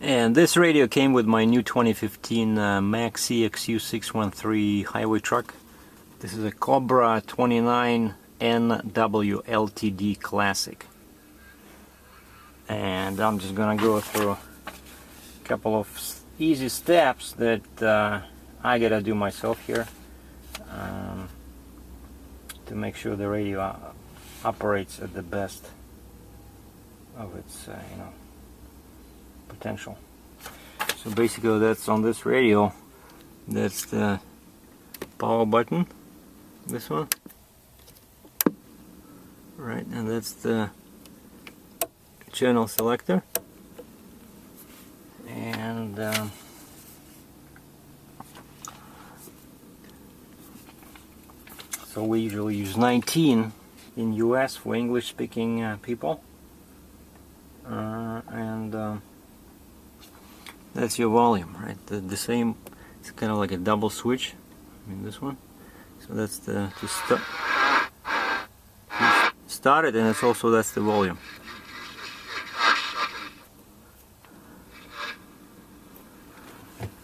And this radio came with my new 2015 Maxi XU613 highway truck. This is a COBRA 29NW LTD Classic. And I'm just gonna go through a couple of easy steps that I gotta do myself here to make sure the radio operates at the best of its potential. So basically, that's on this radio. That's the power button, this one, right, and that's the channel selector, and so we usually use 19 in US for English speaking people, and that's your volume, right? The same, it's kind of like a double switch. I mean, this one. So that's the to start it, and it's also that's the volume.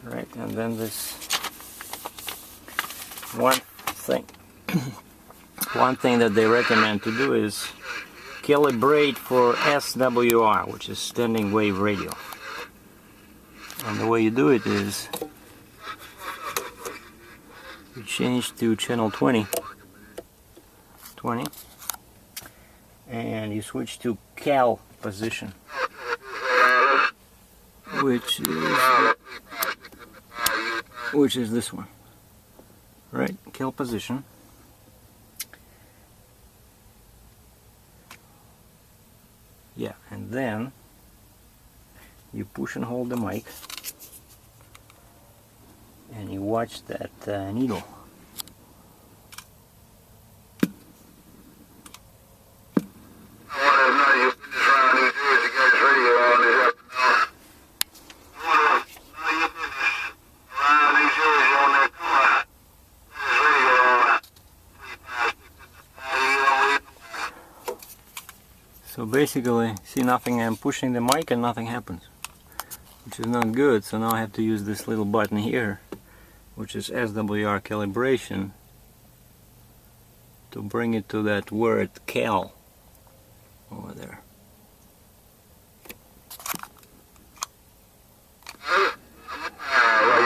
Right, and then this one thing that they recommend to do is calibrate for SWR, which is standing wave radio. And the way you do it is you change to channel 20, and you switch to cal position, which is this one, right? Cal position. Yeah, and then you push and hold the mic, and you watch that needle. So basically, see, nothing, I'm pushing the mic and nothing happens, which is not good. So now I have to use this little button here, which is SWR calibration, to bring it to that word cal over there.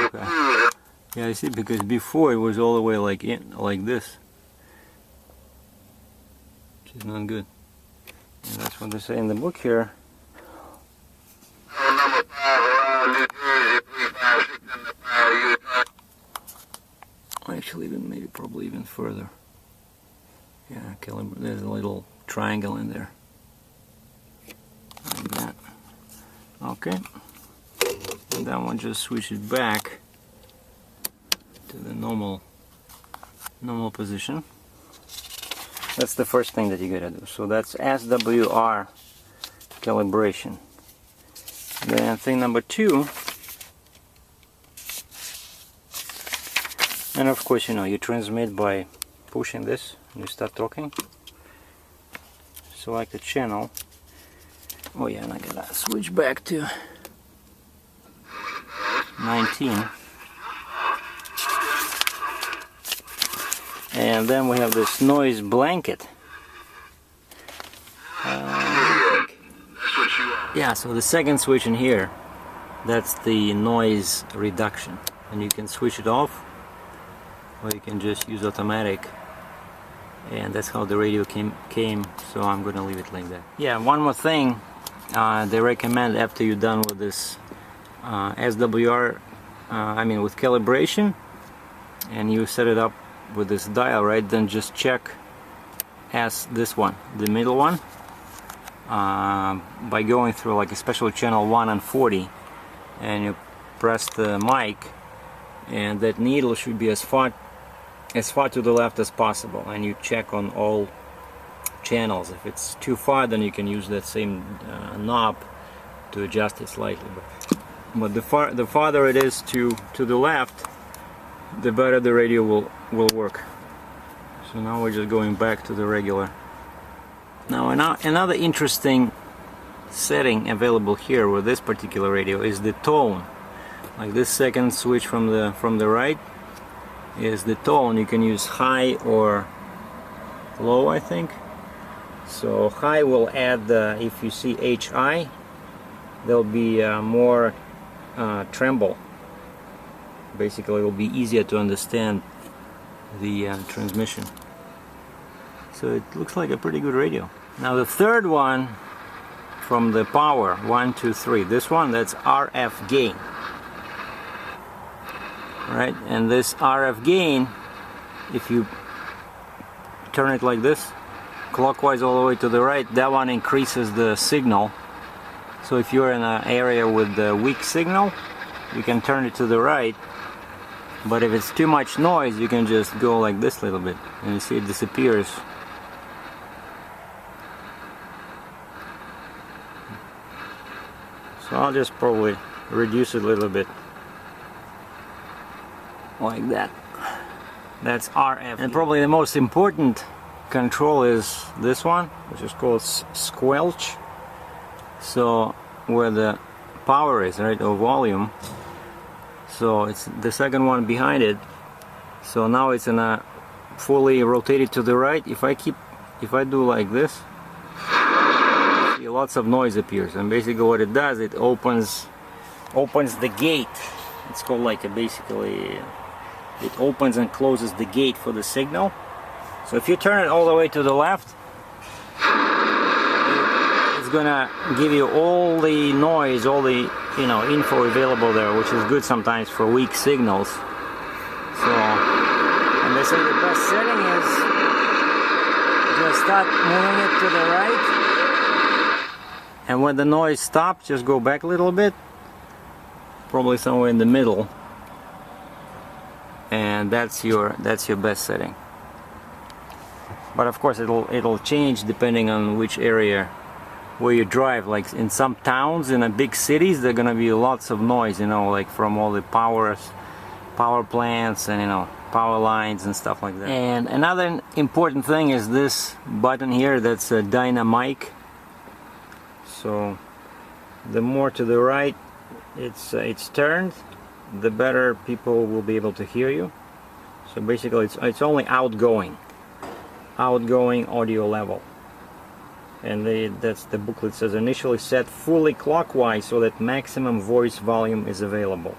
Okay. Yeah, I see, because before it was all the way like this, which is not good. And that's what they say in the book here. Actually, even maybe probably even further. Yeah, there's a little triangle in there, like that. Okay, and then we'll just switch it back to the normal position. That's the first thing that you gotta do. So that's SWR calibration. Then thing number 2, and of course, you transmit by pushing this, and you start talking. Select the channel. Oh yeah, and I gotta switch back to 19. And then we have this noise blanket. Yeah, so the second switch in here, that's the noise reduction. And you can switch it off, or you can just use automatic. And that's how the radio came, so I'm going to leave it like that. Yeah, one more thing they recommend after you're done with this SWR, with calibration, and you set it up with this dial, right, then just check as this one, the middle one, by going through like a special channel 1 and 40, and you press the mic, and that needle should be as far to the left as possible, and you check on all channels. If it's too far, then you can use that same knob to adjust it slightly, but the farther it is to the left, the better the radio will work. So now we're just going back to the regular. Now another interesting setting available here with this particular radio is the tone. Like this second switch from the right is the tone. You can use high or low, I think. So high will add, if you see HI, there'll be more tremble. Basically, it will be easier to understand the transmission. So it looks like a pretty good radio. Now the third one from the power, 1, 2, 3. This one, that's RF gain. Right, and this RF gain, if you turn it like this, clockwise all the way to the right, that one increases the signal. So if you're in an area with the weak signal, you can turn it to the right. But if it's too much noise, you can just go like this a little bit, and you see it disappears. So I'll just probably reduce it a little bit. Like that. That's RF. And probably the most important control is this one, which is called squelch. So where the power is, right, or volume. So it's the second one behind it. So now it's in a fully rotated to the right. If I do like this, see lots of noise appears. And basically what it does, it opens the gate. It's called like a basically. It opens and closes the gate for the signal. So if you turn it all the way to the left, it's gonna give you all the noise, all the info available there, which is good sometimes for weak signals. So, and they say the best setting is just start moving it to the right, and when the noise stops, just go back a little bit, probably somewhere in the middle. And that's your best setting. But of course it'll change depending on which area where you drive. Like in some towns, in big cities, there are gonna be lots of noise, like from all the power plants and power lines and stuff like that. And another important thing is this button here, that's a dynamic. So the more to the right it's turned, the better people will be able to hear you. So basically it's only outgoing audio level. And that's the booklet says, initially set fully clockwise so that maximum voice volume is available.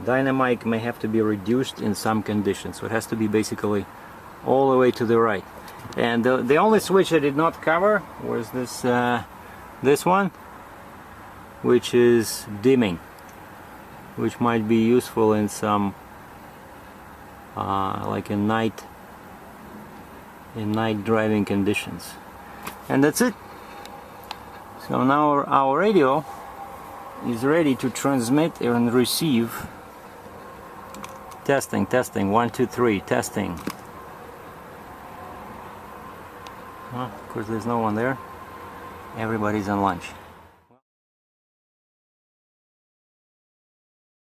Dynamic may have to be reduced in some conditions, so it has to be basically all the way to the right. And the only switch I did not cover was this one, which is dimming, which might be useful in some like in night driving conditions. And that's it. So now our radio is ready to transmit and receive. Testing, 1, 2, 3, testing. Well, of course there's no one there. Everybody's on lunch.